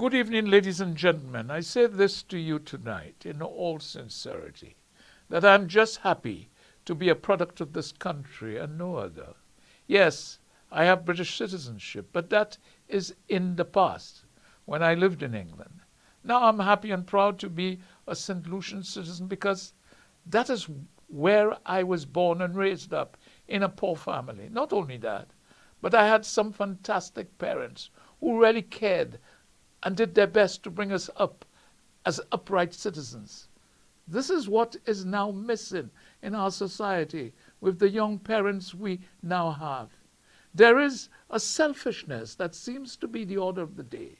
Good evening, ladies and gentlemen. I say this to you tonight in all sincerity, that I'm just happy to be a product of this country and no other. Yes, I have British citizenship, but that is in the past, when I lived in England. Now I'm happy and proud to be a St. Lucian citizen because that is where I was born and raised up, in a poor family. Not only that, but I had some fantastic parents who really cared and did their best to bring us up as upright citizens. This is what is now missing in our society with the young parents we now have. There is a selfishness that seems to be the order of the day.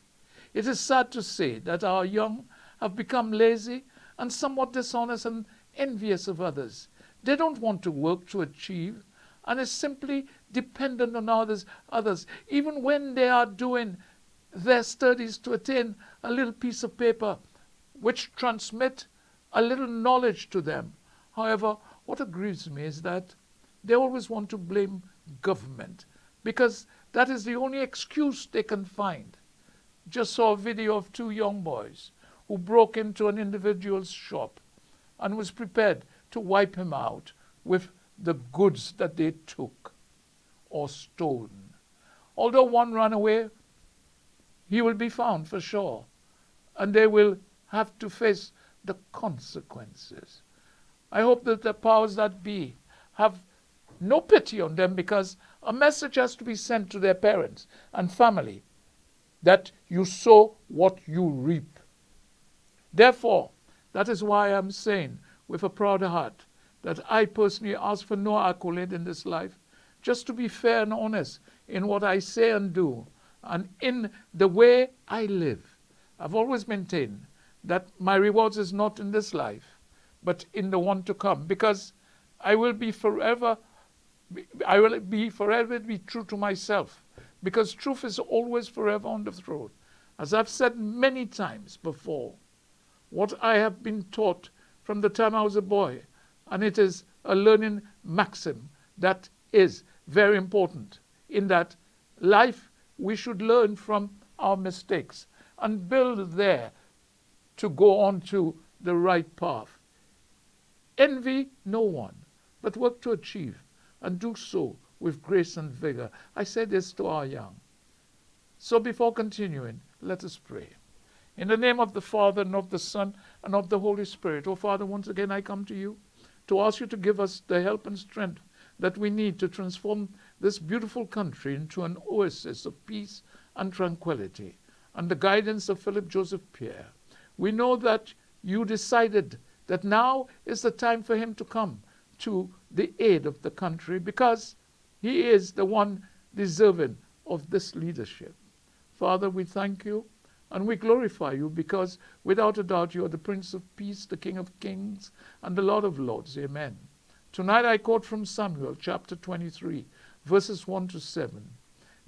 It is sad to say that our young have become lazy and somewhat dishonest and envious of others. They don't want to work to achieve and is simply dependent on others, even when they are doing their studies to attain a little piece of paper which transmit a little knowledge to them. However, what aggrieves me is that they always want to blame government because that is the only excuse they can find. Just saw a video of two young boys who broke into an individual's shop and was prepared to wipe him out with the goods that they took or stolen. Although one ran away, he will be found for sure, and they will have to face the consequences. I hope that the powers that be have no pity on them, because a message has to be sent to their parents and family that you sow what you reap. Therefore, that is why I'm saying with a proud heart that I personally ask for no accolade in this life, just to be fair and honest in what I say and do, and in the way I live. I've always maintained that my rewards is not in this life, but in the one to come, because I will forever be true to myself, because truth is always forever on the throne. As I've said many times before, what I have been taught from the time I was a boy, and it is a learning maxim that is very important, in that life we should learn from our mistakes and build there to go on to the right path. Envy no one, but work to achieve, and do so with grace and vigor. I say this to our young. So before continuing, let us pray. In the name of the Father, and of the Son, and of the Holy Spirit. Oh Father, once again I come to you to ask you to give us the help and strength that we need to transform this beautiful country into an oasis of peace and tranquility, and the guidance of Philip Joseph Pierre. We know that you decided that now is the time for him to come to the aid of the country, because he is the one deserving of this leadership. Father, we thank you and we glorify you, because without a doubt you are the Prince of Peace, the King of Kings, and the Lord of Lords. Amen. Tonight I quote from Samuel chapter 23, verses 1 to 7.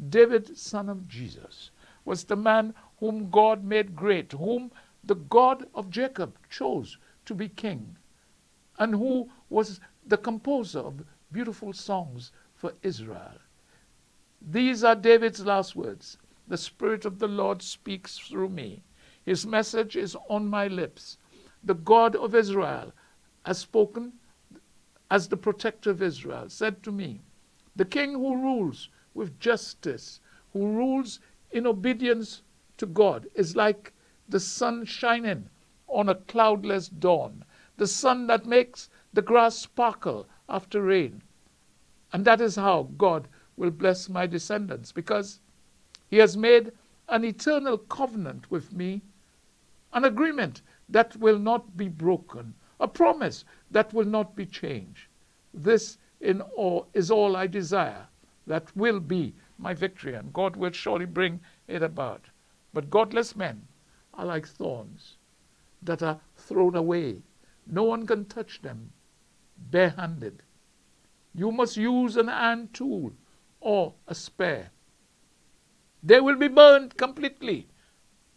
David, son of Jesus, was the man whom God made great, whom the God of Jacob chose to be king, and who was the composer of beautiful songs for Israel. These are David's last words. The Spirit of the Lord speaks through me. His message is on my lips. The God of Israel has spoken as the protector of Israel, said to me, the king who rules with justice, who rules in obedience to God, is like the sun shining on a cloudless dawn, the sun that makes the grass sparkle after rain. And that is how God will bless my descendants, because he has made an eternal covenant with me, an agreement that will not be broken, a promise that will not be changed. This is all I desire. That will be my victory, and God will surely bring it about. But godless men are like thorns that are thrown away. No one can touch them barehanded. You must use an iron tool or a spear. They will be burned completely.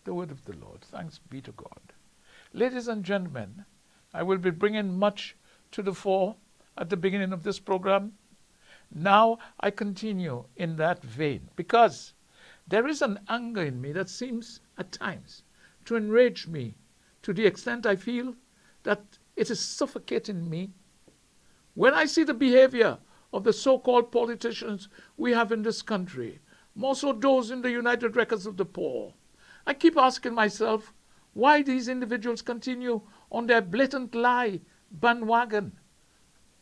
The word of the Lord. Thanks be to God. Ladies and gentlemen, I will be bringing much to the fore at the beginning of this program. Now I continue in that vein, because There is an anger in me that seems at times to enrage me to the extent I feel that it is suffocating me. When I see the behavior of the so-called politicians we have in this country, more so those in the United Records of the Poor, I keep asking myself why these individuals continue on their blatant lie bandwagon.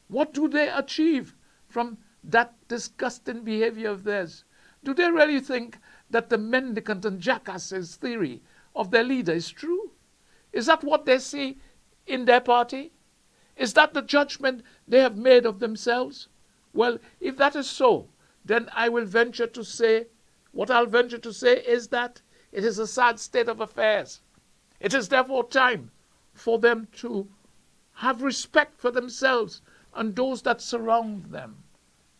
What do they achieve from that disgusting behavior of theirs? Do they really think that the mendicant and jackasses theory of their leader is true? Is that what they see in their party? Is that the judgment they have made of themselves? Well, if that is so, then I will venture to say, what I'll venture to say is that it is a sad state of affairs. It is therefore time for them to have respect for themselves and those that surround them.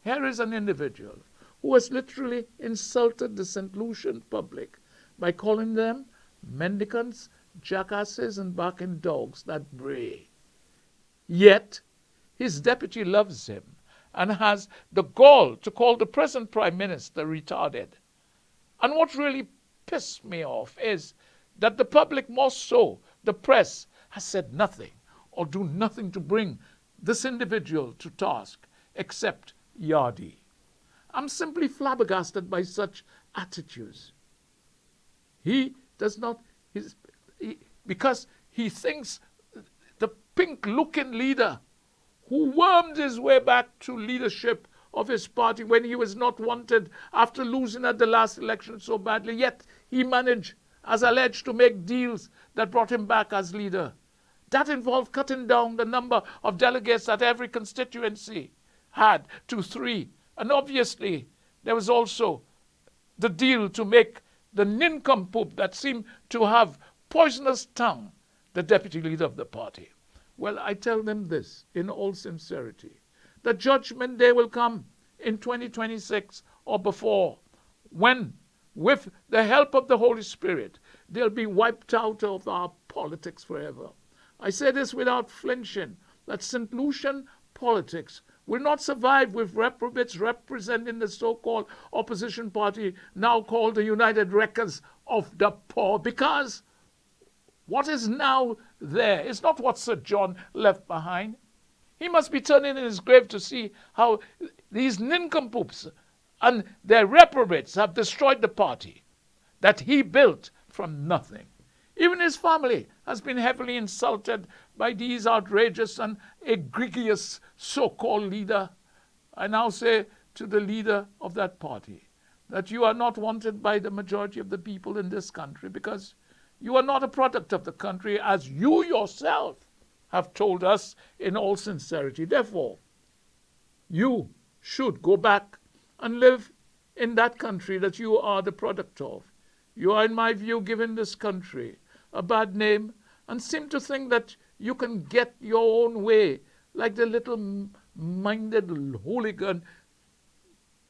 Here is an individual who has literally insulted the St. Lucian public by calling them mendicants, jackasses, and barking dogs that bray. Yet, his deputy loves him and has the gall to call the present Prime Minister retarded. And what really pissed me off is that the public, more so the press, has said nothing or do nothing to bring this individual to task except Yardi. I'm simply flabbergasted by such attitudes. He does not, because he thinks the pink-looking leader who wormed his way back to leadership of his party when he was not wanted after losing at the last election so badly, yet he managed, as alleged, to make deals that brought him back as leader. That involved cutting down the number of delegates that every constituency had to 3. And obviously, there was also the deal to make the nincompoop that seemed to have poisonous tongue the deputy leader of the party. Well, I tell them this in all sincerity. The judgment day will come in 2026 or before, when, with the help of the Holy Spirit, they'll be wiped out of our politics forever. I say this without flinching, that St. Lucian politics will not survive with reprobates representing the so-called opposition party, now called the United Records of the Poor, because what is now there is not what Sir John left behind. He must be turning in his grave to see how these nincompoops and their reprobates have destroyed the party that he built from nothing. Even his family has been heavily insulted by these outrageous and egregious so-called leader. I now say to the leader of that party that you are not wanted by the majority of the people in this country because you are not a product of the country, as you yourself have told us in all sincerity. Therefore, you should go back and live in that country that you are the product of. You are, in my view, giving this country a bad name and seem to think that you can get your own way like the little minded hooligan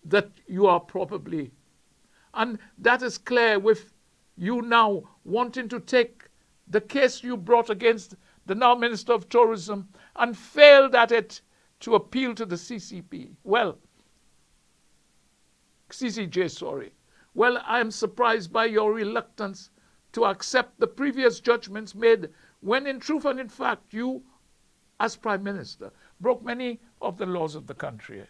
that you are probably. And that is clear with you now wanting to take the case you brought against the now Minister of Tourism and failed at it to appeal to the CCP. Well, CCJ, sorry. Well, I am surprised by your reluctance to accept the previous judgments made when in truth and in fact you, as Prime Minister, broke many of the laws of the country.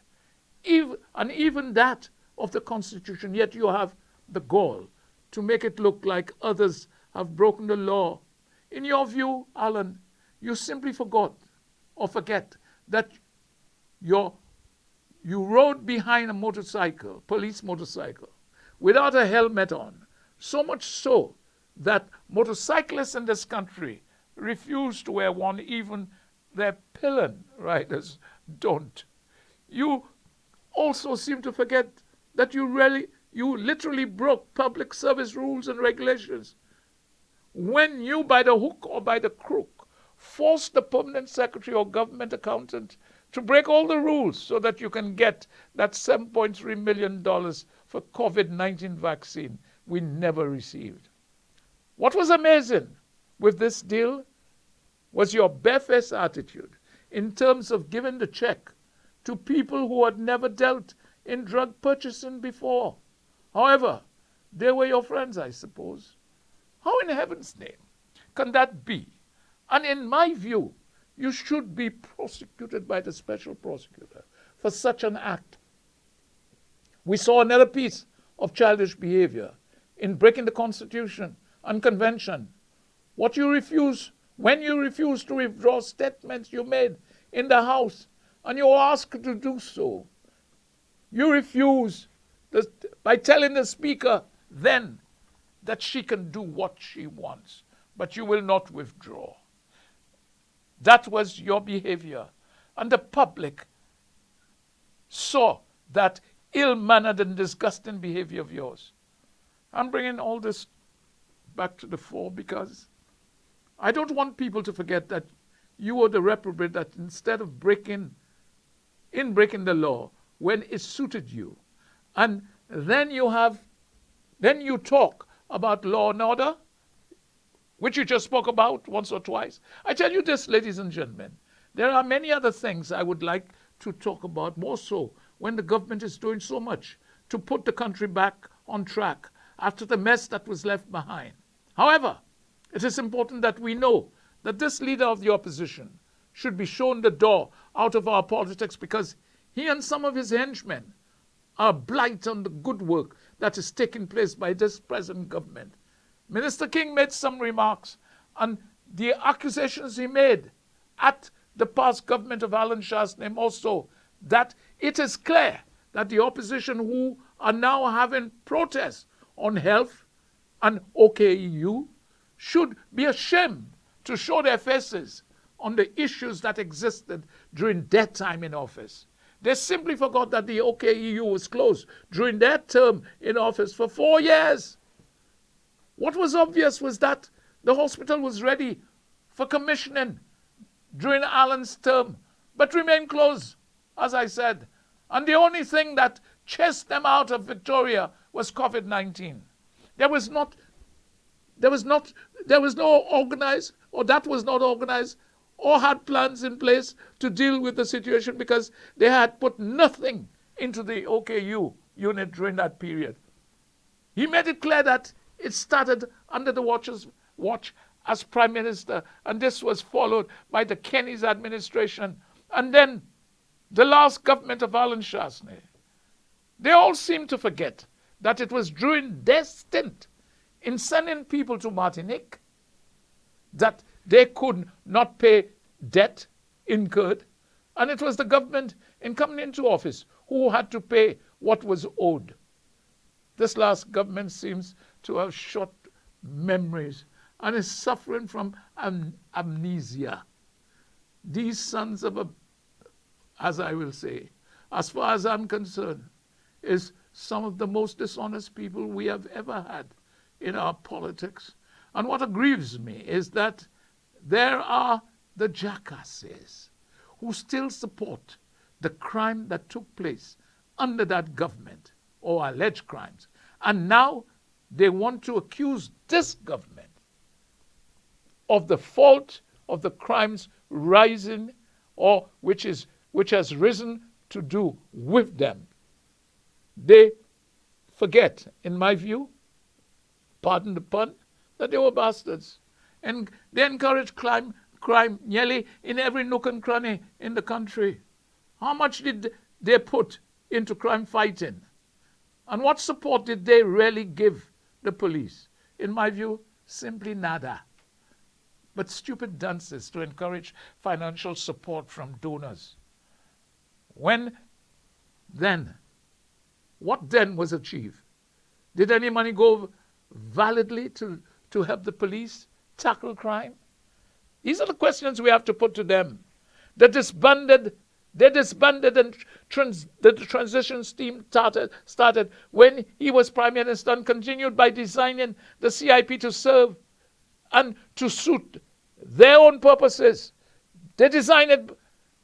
Even that of the Constitution, yet you have the gall to make it look like others have broken the law. In your view, Alan, you simply forget that you rode behind a motorcycle, police motorcycle, without a helmet on, so much so that motorcyclists in this country refuse to wear one, even their pillion riders don't. You also seem to forget that you literally broke public service rules and regulations when you, by the hook or by the crook, forced the permanent secretary or government accountant to break all the rules so that you can get that $7.3 million for COVID-19 vaccine we never received. What was amazing with this deal was your barefaced attitude in terms of giving the check to people who had never dealt in drug purchasing before. However, They were your friends, I suppose. How in heaven's name can that be? And in my view, you should be prosecuted by the special prosecutor for such an act. We saw another piece of childish behavior in breaking the Constitution and Convention. When you refuse to withdraw statements you made in the House and you're asked to do so, you refuse by telling the Speaker then that she can do what she wants, but you will not withdraw. That was your behavior. And the public saw that ill-mannered and disgusting behavior of yours. I'm bringing all this back to the fore because I don't want people to forget that you were the reprobate that instead of breaking the law when it suited you, and then you talk about law and order, which you just spoke about once or twice. I tell you this, ladies and gentlemen, there are many other things I would like to talk about, more so when the government is doing so much to put the country back on track after the mess that was left behind. However, it is important that we know that this leader of the opposition should be shown the door out of our politics because he and some of his henchmen are a blight on the good work that is taking place by this present government. Minister King made some remarks on the accusations he made at the past government of Alan Chastanet also, that it is clear that the opposition who are now having protests on health and OKEU should be ashamed to show their faces on the issues that existed during their time in office. They simply forgot that the OKEU was closed during their term in office for 4 years. What was obvious was that the hospital was ready for commissioning during Alan's term, but remained closed, as I said. And the only thing that chased them out of Victoria was COVID-19. There was no organized, or that was not organized, or had plans in place to deal with the situation because they had put nothing into the OKU unit during that period. He made it clear that it started under the watch as Prime Minister, and this was followed by the Kenny's administration, and then the last government of Alan Chastanet. They all seem to forget that it was during their stint in sending people to Martinique that they could not pay debt incurred, and it was the government in coming into office who had to pay what was owed. This last government seems to have short memories and is suffering from amnesia. These sons of as I will say, as far as I'm concerned, is some of the most dishonest people we have ever had in our politics. And what grieves me is that there are the jackasses who still support the crime that took place under that government, or alleged crimes. And now they want to accuse this government of the fault of the crimes rising, or which has risen to do with them. They forget, in my view, pardon the pun, that they were bastards. And they encourage crime nearly in every nook and cranny in the country. How much did they put into crime fighting? And what support did they really give the police? In my view, simply nada. But stupid dances to encourage financial support from donors. What then was achieved? Did any money go validly to help the police tackle crime? These are the questions we have to put to them. They disbanded and the transition team started when he was Prime Minister and continued by designing the CIP to serve and to suit their own purposes. They designed it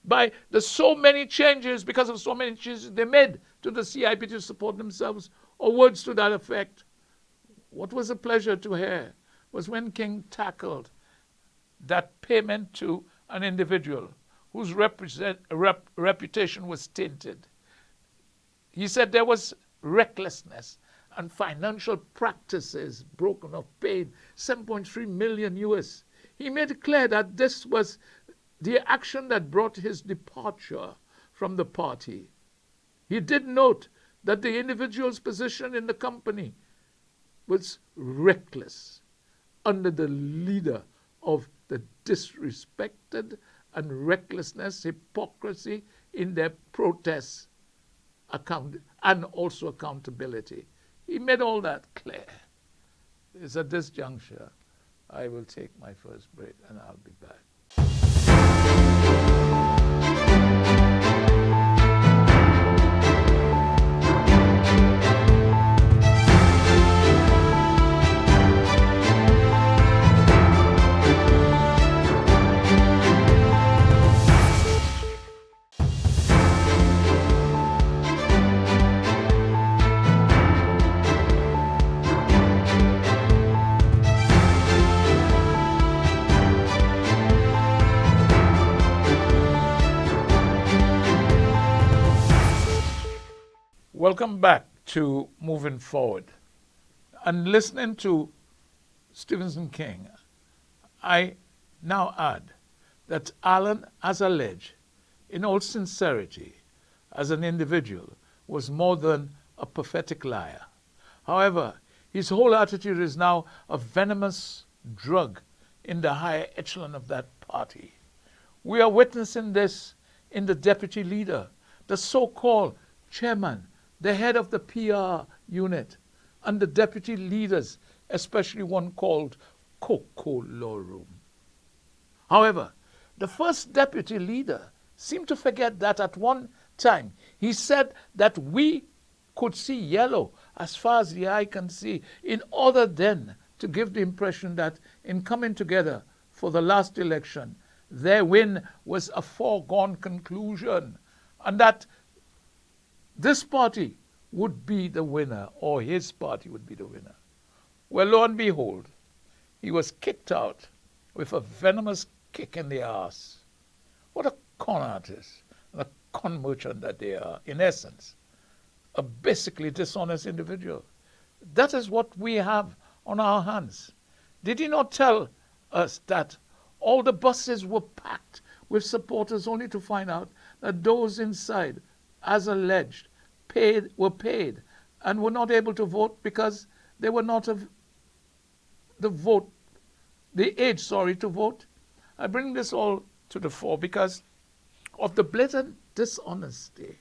by so many changes, because of so many changes they made to the CIP to support themselves, or words to that effect. What was a pleasure to hear was when King tackled that payment to an individual whose reputation was tainted. He said there was recklessness and financial practices broken or paid 7.3 million US. He made it clear that this was the action that brought his departure from the party. He did note that the individual's position in the company was reckless under the leader of the disrespected and recklessness, hypocrisy in their protests, and also accountability. He made all that clear. It's at this juncture I will take my first break and I'll be back. Welcome back to Moving Forward. And listening to Stephen King, I now add that Alan, as alleged, in all sincerity, as an individual, was more than a pathetic liar. However, his whole attitude is now a venomous drug in the higher echelon of that party. We are witnessing this in the deputy leader, the so-called chairman, the head of the PR unit, and the deputy leaders, especially one called Coco Lorum. However, the first deputy leader seemed to forget that at one time he said that we could see yellow as far as the eye can see, in order then to give the impression that in coming together for the last election, their win was a foregone conclusion, and that this party would be the winner, or his party would be the winner. Well, lo and behold, he was kicked out with a venomous kick in the ass. What a con artist and a con merchant that they are, in essence. A basically dishonest individual. That is what we have on our hands. Did he not tell us that all the buses were packed with supporters, only to find out that those inside, as alleged, were paid and were not able to vote because they were not of the age to vote? I bring this all to the fore because of the blatant dishonesty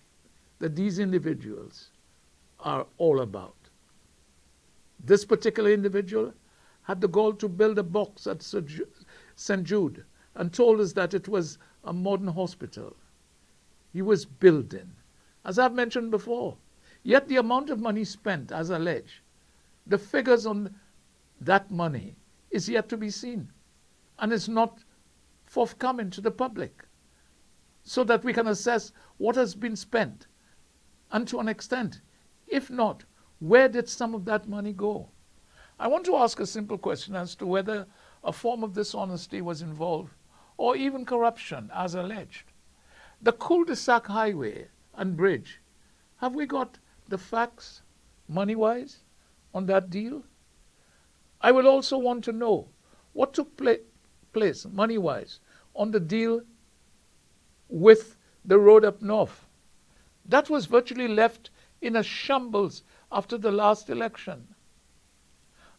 that these individuals are all about. This particular individual had the goal to build a box at St. Jude and told us that it was a modern hospital. He was building, as I've mentioned before. Yet the amount of money spent, as alleged, the figures on that money is yet to be seen and is not forthcoming to the public so that we can assess what has been spent and to an extent. If not, where did some of that money go? I want to ask a simple question as to whether a form of dishonesty was involved or even corruption, as alleged. The cul-de-sac highway and bridge, have we got the facts, money-wise, on that deal? I will also want to know what took place, money-wise, on the deal with the road up north. That was virtually left in a shambles after the last election.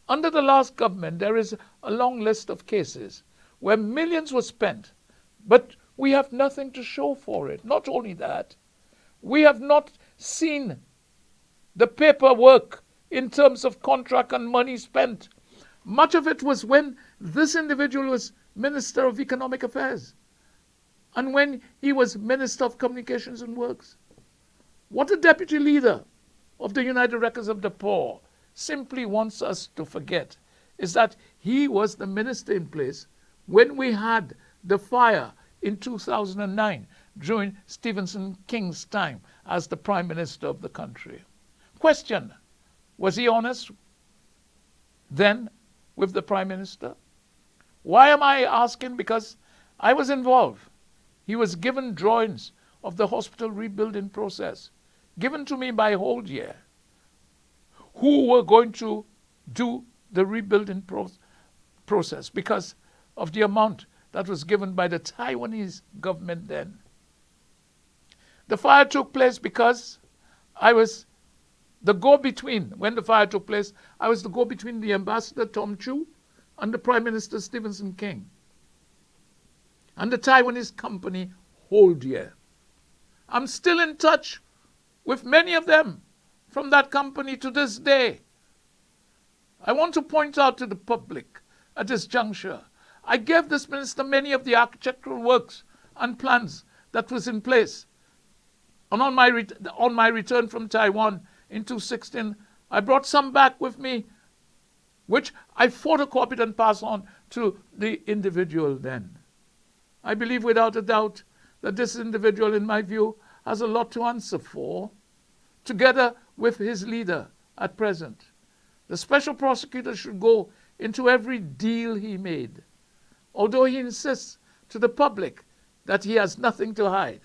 Under the last government, there is a long list of cases where millions were spent, but we have nothing to show for it. Not only that, we have not seen the paperwork in terms of contract and money spent. Much of it was when this individual was Minister of Economic Affairs and when he was Minister of Communications and Works. What the deputy leader of the United Records of the Poor simply wants us to forget is that he was the minister in place when we had the fire in 2009 during Stephen King's time as the Prime Minister of the country. Question, was he honest then with the Prime Minister? Why am I asking? Because I was involved. He was given drawings of the hospital rebuilding process, given to me by Holdier, who were going to do the rebuilding process because of the amount that was given by the Taiwanese government then. The fire took place because I was the go-between. When the fire took place, I was the go-between the Ambassador Tom Chu and the Prime Minister Stephenson King and the Taiwanese company Holdier. I'm still in touch with many of them from that company to this day. I want to point out to the public at this juncture, I gave this minister many of the architectural works and plans that was in place. And on my return from Taiwan in 2016, I brought some back with me, which I photocopied and passed on to the individual then. I believe without a doubt that this individual, in my view, has a lot to answer for, together with his leader at present. The special prosecutor should go into every deal he made, although he insists to the public that he has nothing to hide.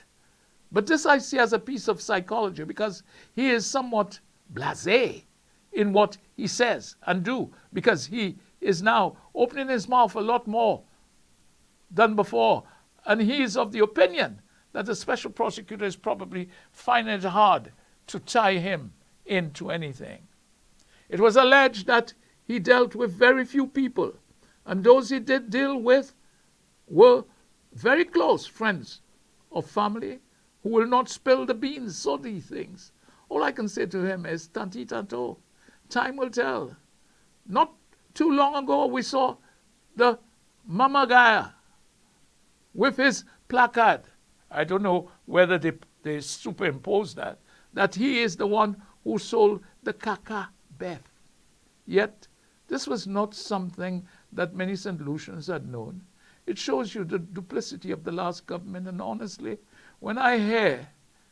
But this I see as a piece of psychology because he is somewhat blasé in what he says and do, because he is now opening his mouth a lot more than before. And he is of the opinion that the special prosecutor is probably finding it hard to tie him into anything. It was alleged that he dealt with very few people, and those he did deal with were very close friends of family who will not spill the beans, so these things. All I can say to him is, tanti tanto, time will tell. Not too long ago, we saw the Mamagaya with his placard. I don't know whether they superimposed that he is the one who sold the Kaka Beth. Yet, this was not something that many St. Lucians had known. It shows you the duplicity of the last government, and honestly, when I hear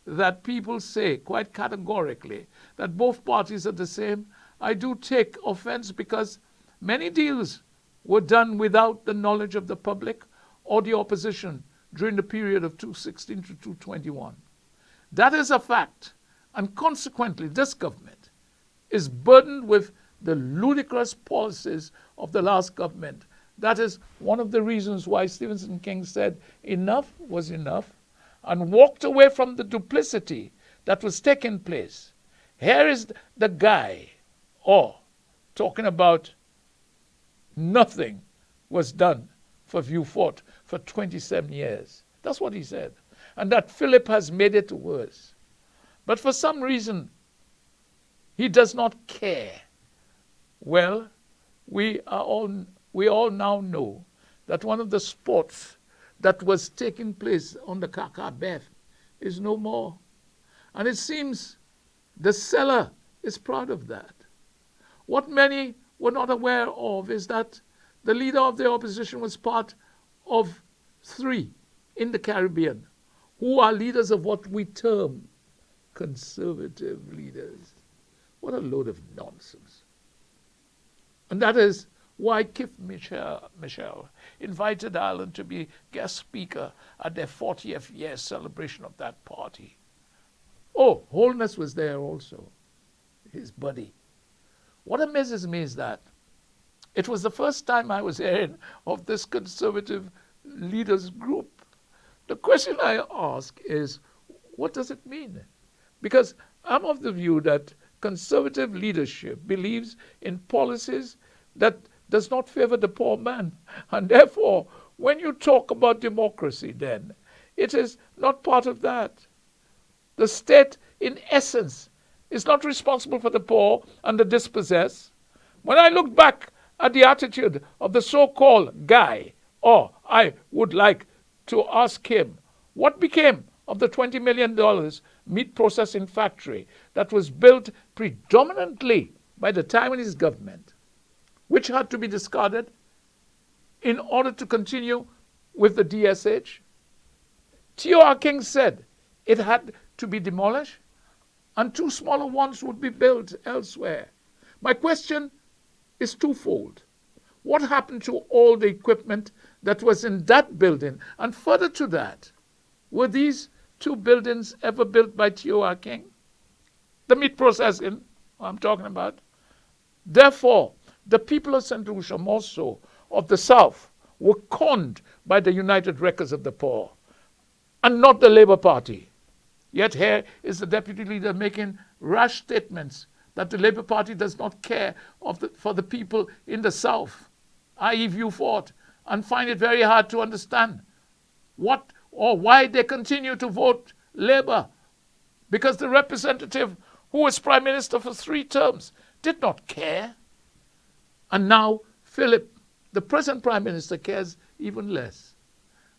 that people say quite categorically that both parties are the same, I do take offense, because many deals were done without the knowledge of the public or the opposition during the period of 2016 to 2021. That is a fact, and consequently this government is burdened with the ludicrous policies of the last government. That is one of the reasons why Stephenson King said enough was enough and walked away from the duplicity that was taking place. Here is the guy, talking about nothing was done for Vieux Fort for 27 years. That's what he said. And that Philip has made it worse. But for some reason, he does not care. Well, we all now know that one of the sports that was taking place on the Kaka Beth is no more. And it seems the seller is proud of that. What many were not aware of is that the leader of the opposition was part of 3 in the Caribbean who are leaders of what we term conservative leaders. What a load of nonsense. And that is why Kif Michel invited Ireland to be guest speaker at their 40th year celebration of that party. Oh, Holness was there also, his buddy. What amazes me is that it was the first time I was hearing of this conservative leaders group. The question I ask is, what does it mean? Because I'm of the view that conservative leadership believes in policies that does not favor the poor man. And therefore, when you talk about democracy, then it is not part of that. The state, in essence, is not responsible for the poor and the dispossessed. When I look back at the attitude of the so-called guy, I would like to ask him, what became of the $20 million meat processing factory that was built predominantly by the Taiwanese government, which had to be discarded in order to continue with the DSH? T.O.R. King said it had to be demolished and 2 smaller ones would be built elsewhere. My question is twofold. What happened to all the equipment that was in that building? And further to that, were these 2 buildings ever built by T.O.R. King? The meat processing I'm talking about. Therefore, the people of St. Lucia, more so of the South, were conned by the United Wreckers of the Poor and not the Labour Party. Yet here is the deputy leader making rash statements that the Labour Party does not care for the people in the South, i.e. Vieux Fort, and find it very hard to understand what or why they continue to vote Labour, because the representative who was Prime Minister for 3 terms did not care. And now Philip, the present Prime Minister, cares even less.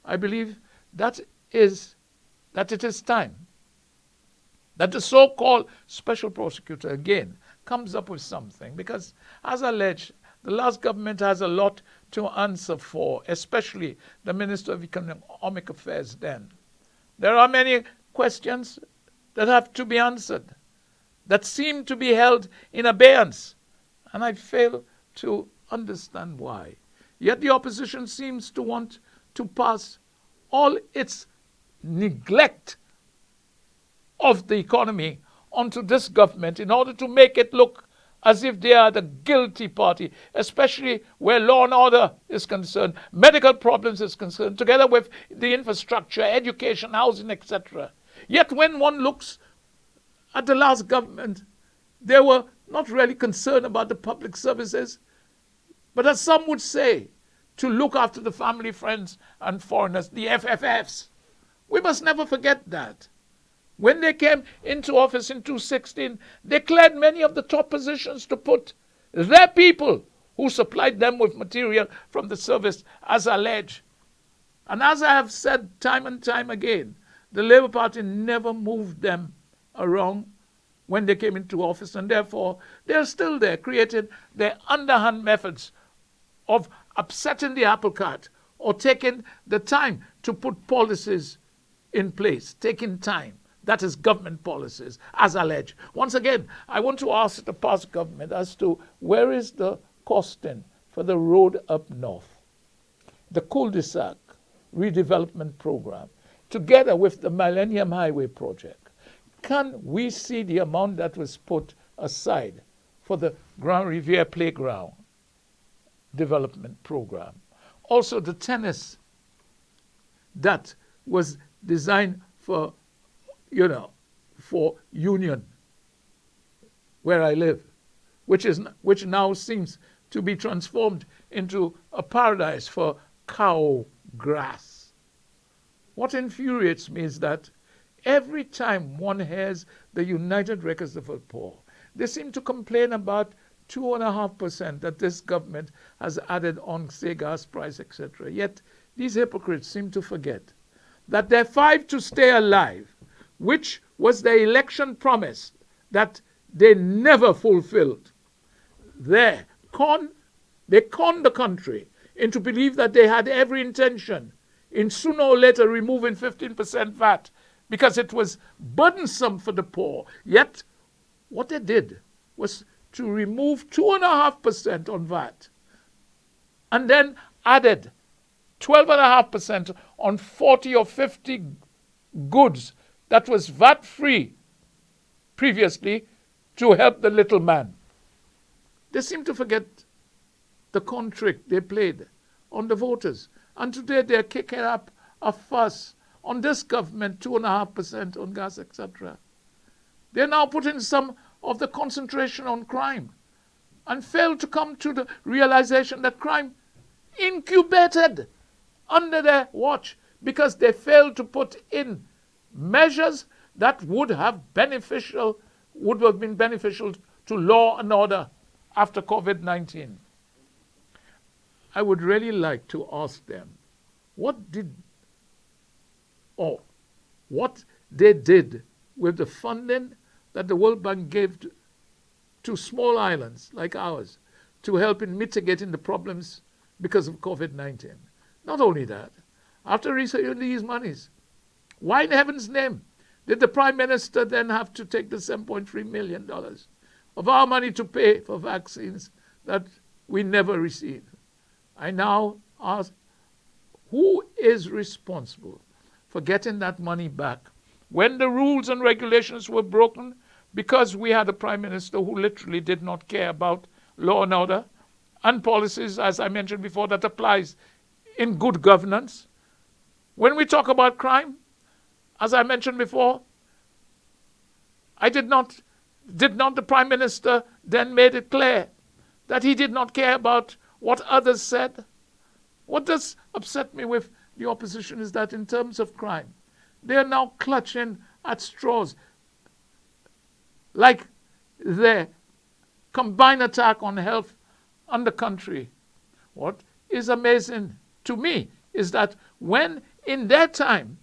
I believe that it is time that the so-called special prosecutor again comes up with something, because, as alleged, the last government has a lot to answer for, especially the Minister of Economic Affairs then. There are many questions that have to be answered, that seem to be held in abeyance, and I fail to understand why. Yet the opposition seems to want to pass all its neglect of the economy onto this government in order to make it look as if they are the guilty party, especially where law and order is concerned, medical problems is concerned, together with the infrastructure, education, housing, etc. Yet when one looks at the last government, they were not really concerned about the public services, but as some would say, to look after the family, friends, and foreigners, the FFFs. We must never forget that. When they came into office in 2016, they cleared many of the top positions to put their people who supplied them with material from the service as alleged. And as I have said time and time again, the Labour Party never moved them around when they came into office, and therefore they're still there, creating their underhand methods of upsetting the apple cart or taking the time to put policies in place, taking time. That is government policies, as alleged. Once again, I want to ask the past government as to where is the costing for the road up north, the cul-de-sac redevelopment program, together with the Millennium Highway project. Can we see the amount that was put aside for the Grand Riviere Playground development program? Also, the tennis that was designed for Union, where I live, which now seems to be transformed into a paradise for cow grass. What infuriates me is that every time one hears the United Wreckers of the Poor, they seem to complain about 2.5% that this government has added on, say, gas price, etc. Yet these hypocrites seem to forget that their fight to stay alive, which was their election promise that they never fulfilled, they conned the country into believe that they had every intention in sooner or later removing 15% VAT because it was burdensome for the poor. Yet what they did was to remove 2.5% on VAT and then added 12.5% on 40 or 50 goods that was VAT-free previously to help the little man. They seem to forget the con trick they played on the voters. And today they're kicking up a fuss on this government, 2.5% on gas, etc. They're now putting some of the concentration on crime and fail to come to the realization that crime incubated under their watch because they failed to put in measures that would have been beneficial to law and order after COVID-19. I would really like to ask them what they did with the funding that the World Bank gave to small islands like ours to help in mitigating the problems because of COVID-19. Not only that, after receiving these monies, why in heaven's name did the Prime Minister then have to take the $7.3 million of our money to pay for vaccines that we never received? I now ask, who is responsible for getting that money back when the rules and regulations were broken because we had a Prime Minister who literally did not care about law and order and policies, as I mentioned before, that applies in good governance. When we talk about crime, as I mentioned before, did not the Prime Minister then made it clear that he did not care about what others said? What does upset me with the opposition is that in terms of crime, they are now clutching at straws, like their combined attack on health and the country. What is amazing to me is that when in their time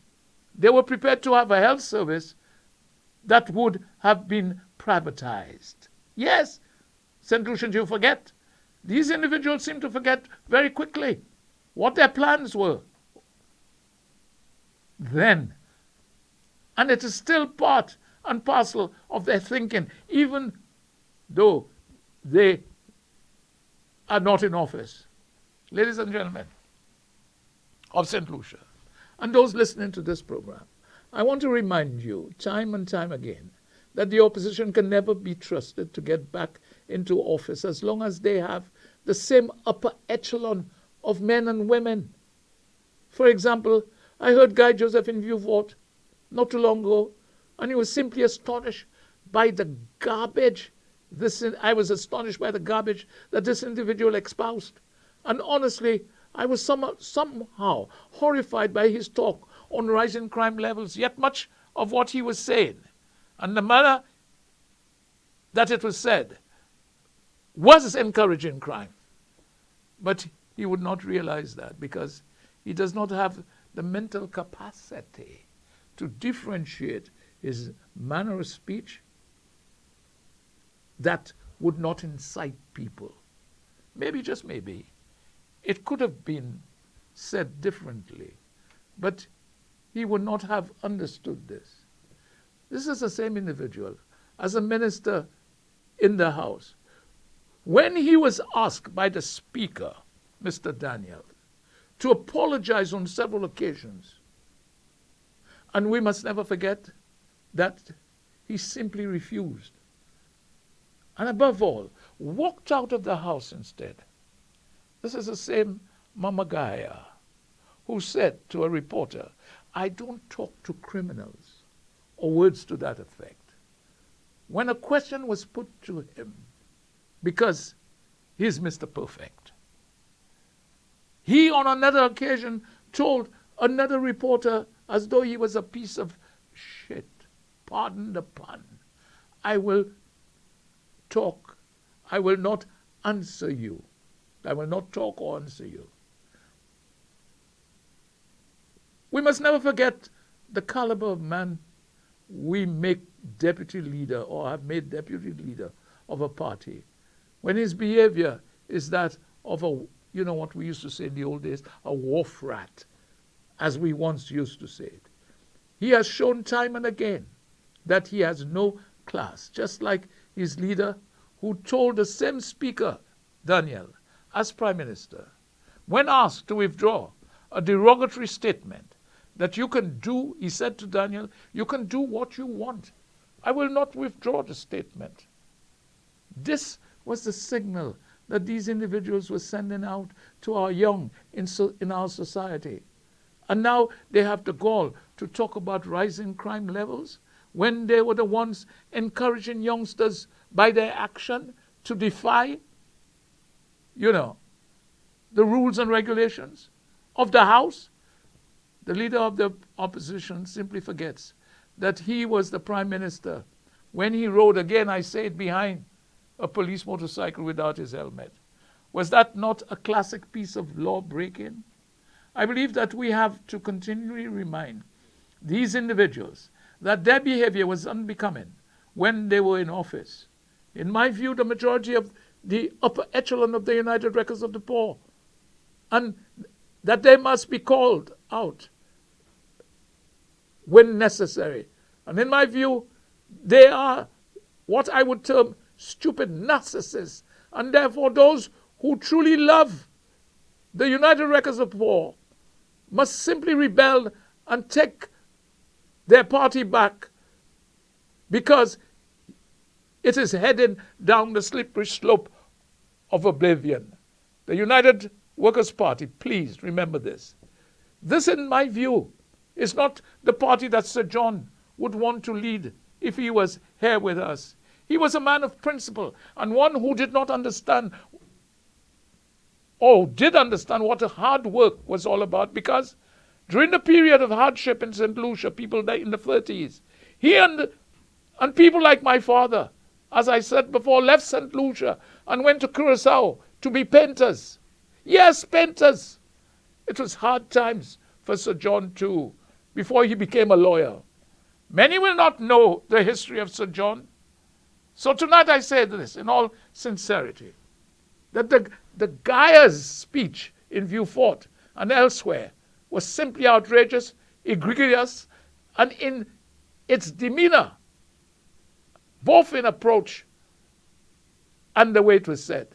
they were prepared to have a health service that would have been privatized. Yes, St. Lucian, you forget. These individuals seem to forget very quickly what their plans were then. And it is still part and parcel of their thinking, even though they are not in office. Ladies and gentlemen of St. Lucia, and those listening to this program, I want to remind you time and time again that the opposition can never be trusted to get back into office as long as they have the same upper echelon of men and women. For example, I heard Guy Joseph in Vieux-Fort not too long ago, and he was simply astonished by the garbage. I was astonished by the garbage that this individual espoused. And honestly, I was somehow horrified by his talk on rising crime levels, yet much of what he was saying and the manner that it was said was encouraging crime. But he would not realize that because he does not have the mental capacity to differentiate his manner of speech that would not incite people. Maybe, just maybe, it could have been said differently, but he would not have understood this. This is the same individual as a minister in the House. When he was asked by the Speaker, Mr. Daniel, to apologize on several occasions, and we must never forget that he simply refused. And above all, walked out of the House instead. This is the same Mama Gaya who said to a reporter, "I don't talk to criminals," or words to that effect. When a question was put to him, because he's Mr. Perfect, he on another occasion told another reporter, as though he was a piece of shit, pardon the pun, "I will talk, I will not answer you. I will not talk or answer you." We must never forget the caliber of man we make deputy leader or have made deputy leader of a party, when his behavior is that of a, you know what we used to say in the old days, a wharf rat, as we once used to say it. He has shown time and again that he has no class, just like his leader who told the same Speaker, Daniel, as Prime Minister, when asked to withdraw a derogatory statement, that you can do, he said to Daniel, "You can do what you want. I will not withdraw the statement." This was the signal that these individuals were sending out to our young in our society. And now they have the gall to talk about rising crime levels when they were the ones encouraging youngsters by their action to defy, the rules and regulations of the House. The leader of the opposition simply forgets that he was the Prime Minister when he rode, again I say it, behind a police motorcycle without his helmet. Was that not a classic piece of law breaking? I believe that we have to continually remind these individuals that their behavior was unbecoming when they were in office. In my view, the majority of the upper echelon of the United Records of the Poor, and that they must be called out when necessary. And in my view, they are what I would term stupid narcissists, and therefore those who truly love the United Records of the Poor must simply rebel and take their party back, because it is heading down the slippery slope of oblivion. The United Workers' Party, please remember this. This, in my view, is not the party that Sir John would want to lead if he was here with us. He was a man of principle and one who did not understand, or did understand, what hard work was all about, because during the period of hardship in St. Lucia, people died in the 30s. He and people like my father, as I said before, left St. Lucia and went to Curacao to be painters. Yes, painters. It was hard times for Sir John too, before he became a lawyer. Many will not know the history of Sir John. So tonight I say this in all sincerity, that the Gaia's speech in Vieux Fort and elsewhere was simply outrageous, egregious, and in its demeanor, both in approach and the way it was said.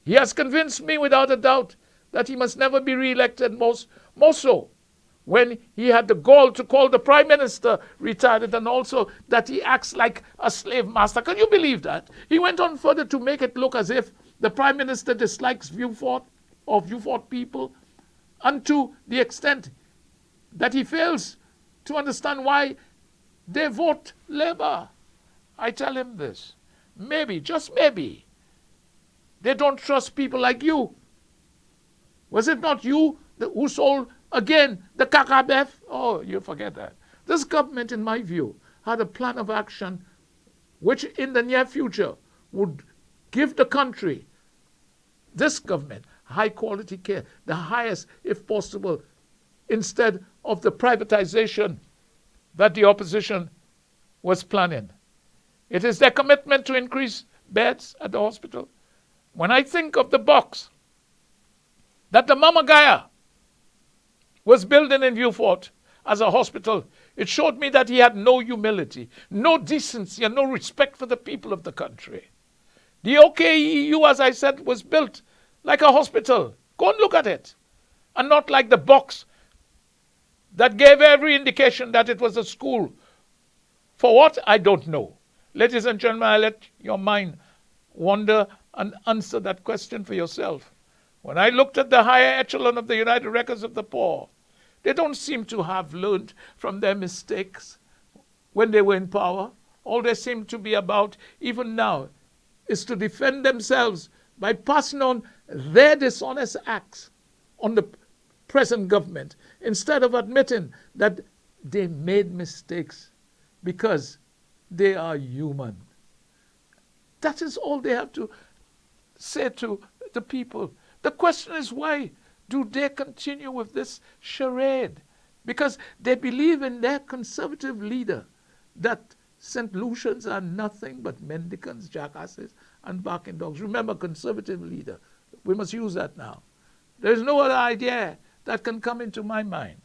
He has convinced me without a doubt that he must never be re-elected, more so when he had the gall to call the Prime Minister retarded, and also that he acts like a slave master. Can you believe that? He went on further to make it look as if the Prime Minister dislikes Vieux Fort or Vieux Fort people, and to the extent that he fails to understand why they vote Labour. I tell him this. Maybe, just maybe, they don't trust people like you. Was it not you who sold again the Kakabef? Oh, you forget that. This government, in my view, had a plan of action which in the near future would give the country, this government, high quality care, the highest if possible, instead of the privatization that the opposition was planning. It is their commitment to increase beds at the hospital. When I think of the box that the Mama Gaia was building in Vieux Fort as a hospital, it showed me that he had no humility, no decency, and no respect for the people of the country. The OKEU, as I said, was built like a hospital. Go and look at it. And not like the box that gave every indication that it was a school. For what? I don't know. Ladies and gentlemen, I let your mind wander and answer that question for yourself. When I looked at the higher echelon of the United Records of the Poor, they don't seem to have learned from their mistakes when they were in power. All they seem to be about, even now, is to defend themselves by passing on their dishonest acts on the present government, instead of admitting that they made mistakes because they are human. That is all they have to say to the people. The question is, why do they continue with this charade? Because they believe in their conservative leader that St. Lucians are nothing but mendicants, jackasses, and barking dogs. Remember, conservative leader. We must use that now. There is no other idea that can come into my mind.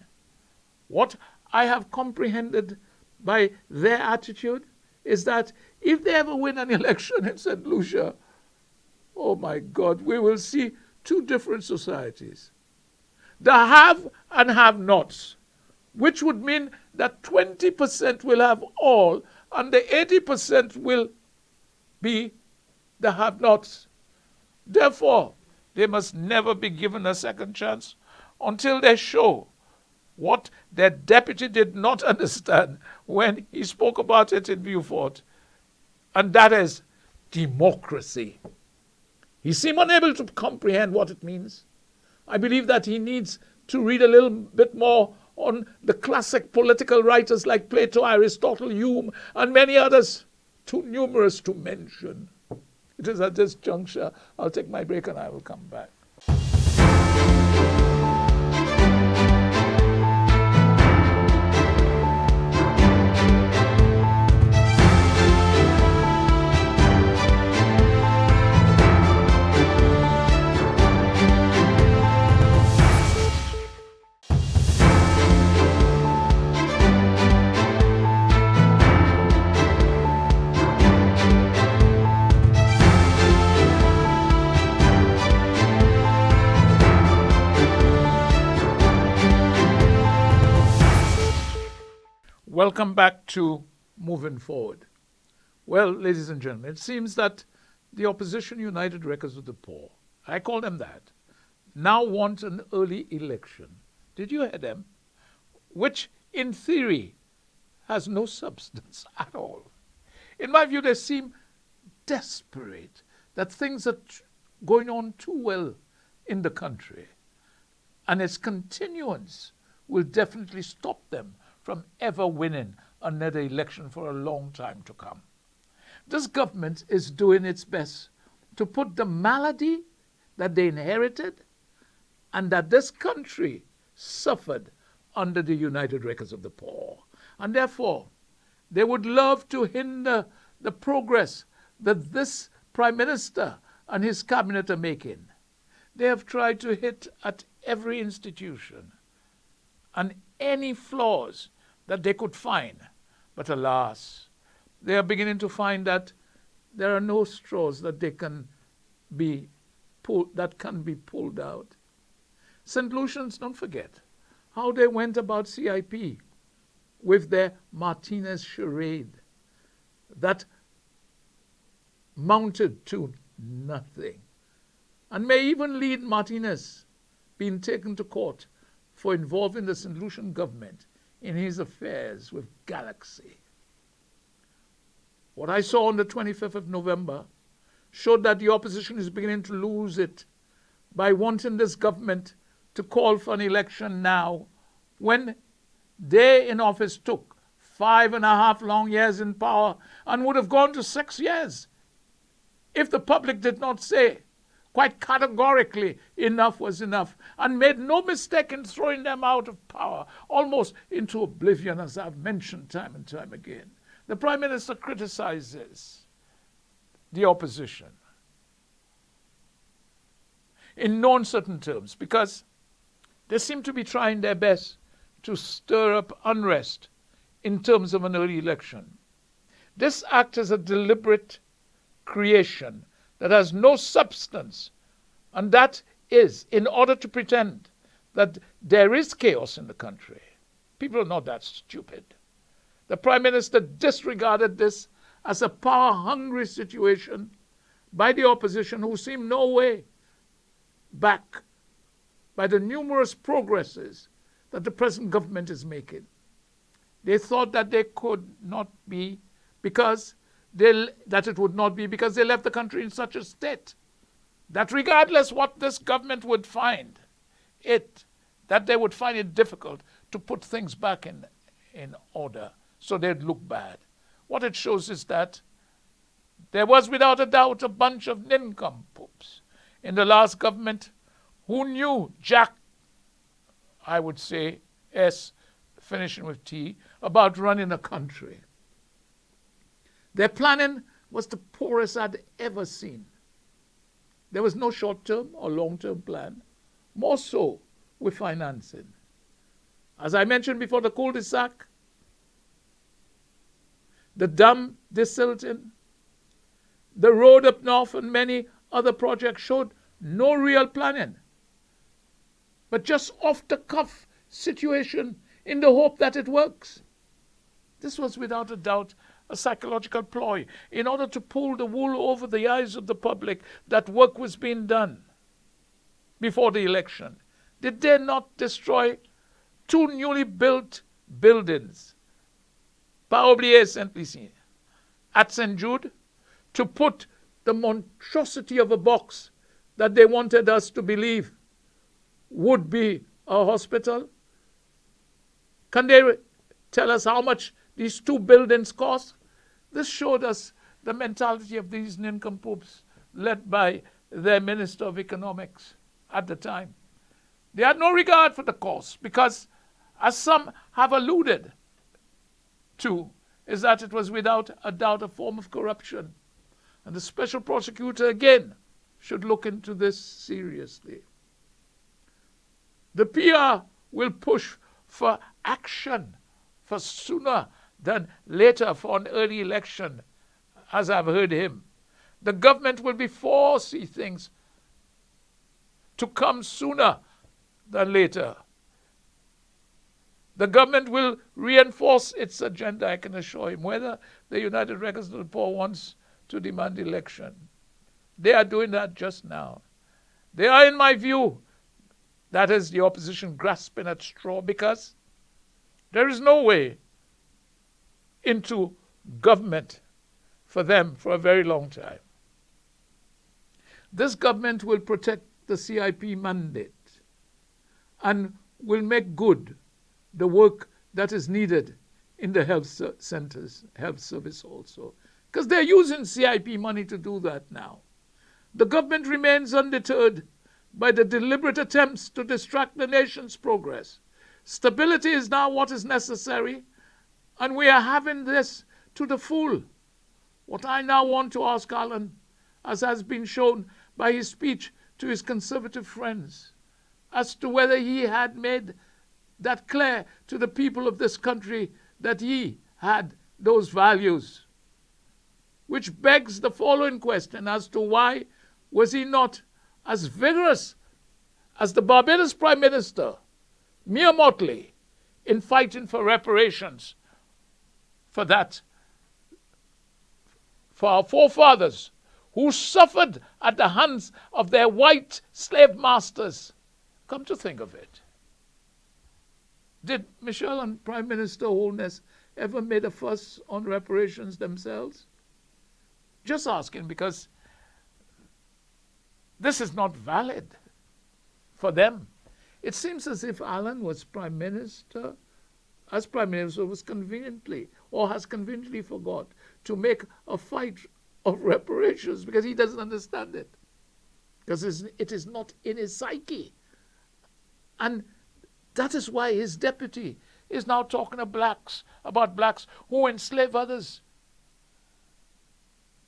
What I have comprehended by their attitude is that if they ever win an election in St. Lucia, oh my God, we will see two different societies. The have and have-nots, which would mean that 20% will have all and the 80% will be the have-nots. Therefore, they must never be given a second chance until they show what their deputy did not understand when he spoke about it in Vieux Fort, and that is democracy. He seemed unable to comprehend what it means. I believe that he needs to read a little bit more on the classic political writers like Plato, Aristotle, Hume, and many others, too numerous to mention. It is at this juncture I'll take my break and I will come back. Welcome back to Moving Forward. Well, ladies and gentlemen, it seems that the opposition United Records of the Poor, I call them that, now want an early election. Did you hear them? Which, in theory, has no substance at all. In my view, they seem desperate that things are going on too well in the country, and its continuance will definitely stop them from ever winning another election for a long time to come. This government is doing its best to put the malady that they inherited and that this country suffered under the United Records of the Poor. And therefore, they would love to hinder the progress that this Prime Minister and his cabinet are making. They have tried to hit at every institution and any flaws that they could find. But alas, they are beginning to find that there are no straws that can be pulled out. St. Lucians, don't forget how they went about CIP with their Martinez charade that mounted to nothing, and may even lead Martinez being taken to court for involving the St. Lucian government in his affairs with Galaxy. What I saw on the 25th of November showed that the opposition is beginning to lose it by wanting this government to call for an election now, when they in office took 5.5 long years in power and would have gone to 6 years if the public did not say quite categorically enough was enough, and made no mistake in throwing them out of power, almost into oblivion, as I've mentioned time and time again. The Prime Minister criticizes the opposition in no uncertain terms because they seem to be trying their best to stir up unrest in terms of an early election. This act is a deliberate creation that has no substance, and that is in order to pretend that there is chaos in the country. People are not that stupid. The Prime Minister disregarded this as a power-hungry situation by the opposition, who seem no way back by the numerous progresses that the present government is making. They thought that they could not be because it would not be because they left the country in such a state that regardless what this government would find that they would find it difficult to put things back in order, so they'd look bad. What it shows is that there was without a doubt a bunch of nincompoops in the last government who knew Jack, I would say, S, finishing with T, about running a country. Their planning was the poorest I'd ever seen. There was no short-term or long-term plan, more so with financing. As I mentioned before, the cul-de-sac, the dam desilting, the road up north and many other projects showed no real planning, but just off-the-cuff situation in the hope that it works. This was without a doubt a psychological ploy in order to pull the wool over the eyes of the public that work was being done before the election. Did they not destroy 2 newly built buildings, Par oublier Saint-Lucie, at St. Jude, to put the monstrosity of a box that they wanted us to believe would be a hospital? Can they tell us how much these 2 buildings cost? This showed us the mentality of these nincompoops led by their Minister of Economics at the time. They had no regard for the cost because, as some have alluded to, is that it was without a doubt a form of corruption. And the special prosecutor, again, should look into this seriously. The PR will push for action, for sooner than later, for an early election, as I've heard him. The government will be foresee things to come sooner than later. The government will reinforce its agenda, I can assure him, whether the United Records of the Poor wants to demand election. They are doing that just now. They are, in my view, that is the opposition grasping at straw, because there is no way into government for them for a very long time. This government will protect the CIP mandate and will make good the work that is needed in the health centers, health service also, because they're using CIP money to do that now. The government remains undeterred by the deliberate attempts to distract the nation's progress. Stability is now what is necessary, and we are having this to the full. What I now want to ask Alan, as has been shown by his speech to his Conservative friends, as to whether he had made that clear to the people of this country that he had those values. Which begs the following question as to why was he not as vigorous as the Barbados Prime Minister, Mia Mottley, in fighting for reparations for that, for our forefathers who suffered at the hands of their white slave masters. Come to think of it. Did Michelle and Prime Minister Holness ever made a fuss on reparations themselves? Just asking, because this is not valid for them. It seems as if Alan was Prime Minister, as Prime Minister, was conveniently, or has conveniently forgot to make a fight of reparations because he doesn't understand it. Because it is not in his psyche. And that is why his deputy is now talking about blacks who enslave others.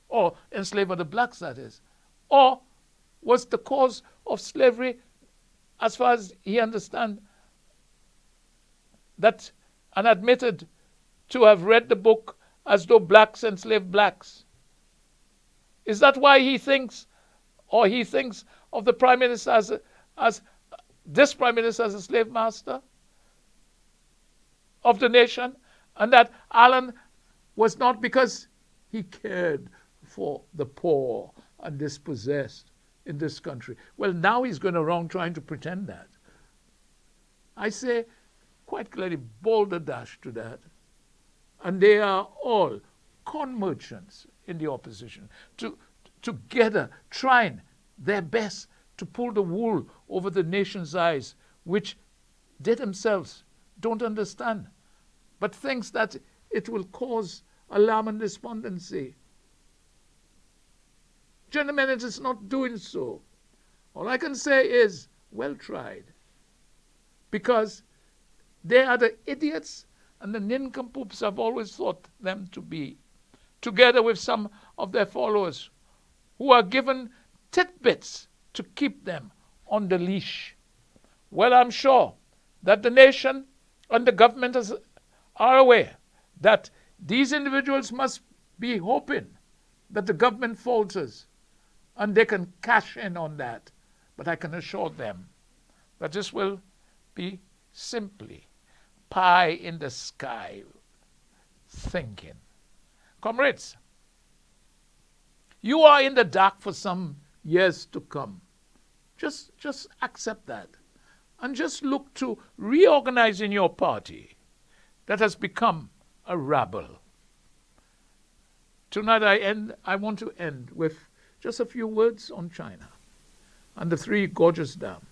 Or enslave other blacks, that is. Or was the cause of slavery, as far as he understands, that and admitted to have read the book as though blacks enslaved blacks. Is that why he thinks of the Prime Minister as this Prime Minister as a slave master of the nation? And that Alan was not because he cared for the poor and dispossessed in this country. Well, now he's going around trying to pretend that. I say quite clearly, balderdash to that. And they are all con merchants in the opposition, together trying their best to pull the wool over the nation's eyes, which they themselves don't understand, but thinks that it will cause alarm and despondency. Gentlemen, it is not doing so. All I can say is, well tried. Because they are the idiots and the nincompoops I've always thought them to be, together with some of their followers who are given tidbits to keep them on the leash. Well, I'm sure that the nation and the government are aware that these individuals must be hoping that the government falters and they can cash in on that. But I can assure them that this will be simply pie in the sky thinking. Comrades, you are in the dark for some years to come. Just accept that. And just look to reorganizing your party that has become a rabble. Tonight I want to end with just a few words on China and the Three Gorges Dam.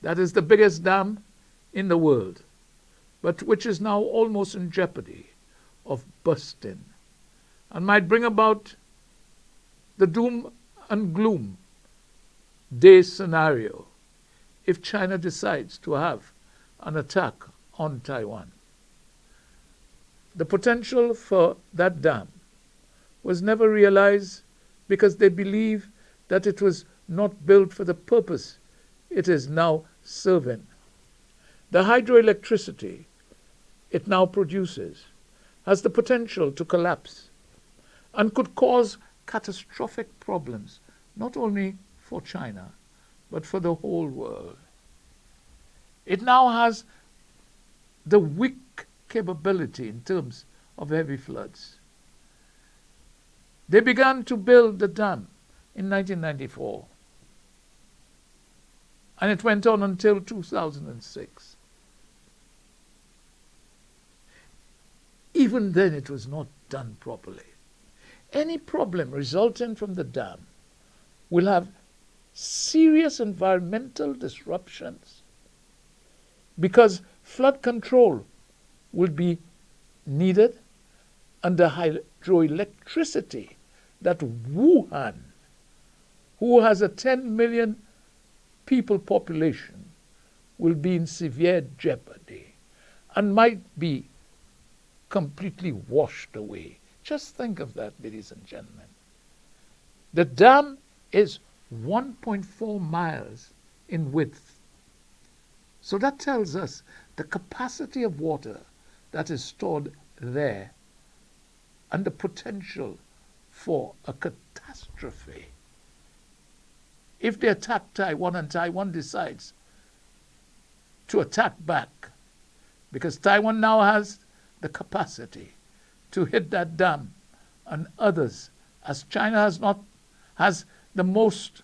That is the biggest dam in the world, but which is now almost in jeopardy of bursting and might bring about the doom and gloom day scenario if China decides to have an attack on Taiwan. The potential for that dam was never realized because they believe that it was not built for the purpose it is now serving. The hydroelectricity it now produces has the potential to collapse and could cause catastrophic problems, not only for China, but for the whole world. It now has the weak capability in terms of heavy floods. They began to build the dam in 1994. And it went on until 2006. Even then, it was not done properly. Any problem resulting from the dam will have serious environmental disruptions because flood control will be needed, and the hydroelectricity that Wuhan, who has a 10 million people population, will be in severe jeopardy and might be completely washed away. Just think of that, ladies and gentlemen. The dam is 1.4 miles in width. So that tells us the capacity of water that is stored there and the potential for a catastrophe. If they attack Taiwan and Taiwan decides to attack back, because Taiwan now has the capacity to hit that dam and others, as China has the most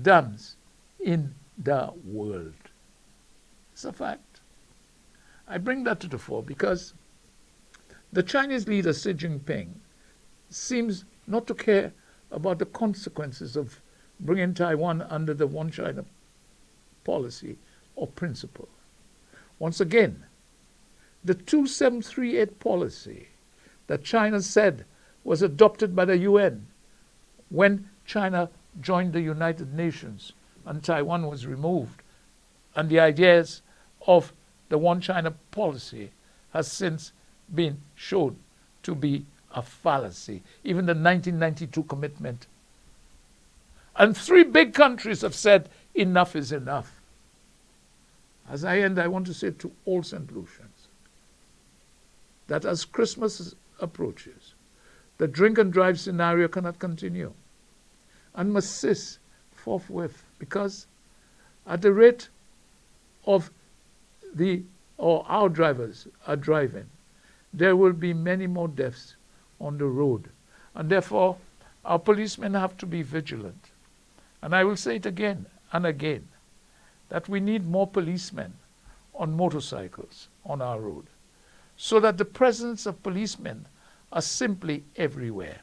dams in the world. It's a fact. I bring that to the fore because the Chinese leader Xi Jinping seems not to care about the consequences of bringing Taiwan under the One China policy or principle. Once again, the 2738 policy that China said was adopted by the UN when China joined the United Nations and Taiwan was removed, and the ideas of the One China policy has since been shown to be a fallacy. Even the 1992 commitment. And 3 big countries have said enough is enough. As I end, I want to say to all St. Lucians that as Christmas approaches, the drink and drive scenario cannot continue and must cease forthwith, because at the rate of our drivers are driving, there will be many more deaths on the road. And therefore, our policemen have to be vigilant. And I will say it again and again, that we need more policemen on motorcycles on our road, so that the presence of policemen are simply everywhere.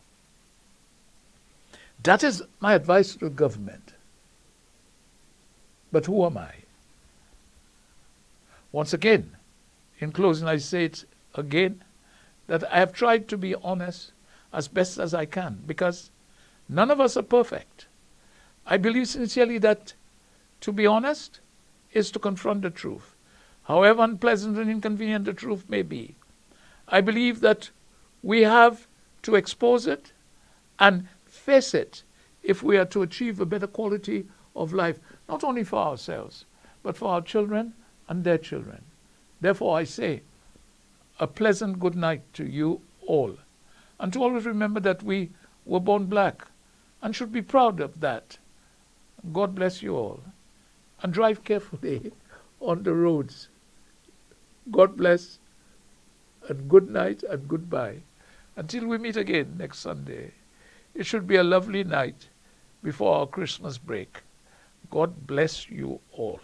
That is my advice to the government. But who am I? Once again, in closing, I say it again, that I have tried to be honest as best as I can, because none of us are perfect. I believe sincerely that to be honest is to confront the truth, however unpleasant and inconvenient the truth may be. I believe that we have to expose it and face it if we are to achieve a better quality of life, not only for ourselves, but for our children and their children. Therefore, I say a pleasant good night to you all, and to always remember that we were born black and should be proud of that. God bless you all, and drive carefully on the roads. God bless, and good night and goodbye. Until we meet again next Sunday, it should be a lovely night before our Christmas break. God bless you all.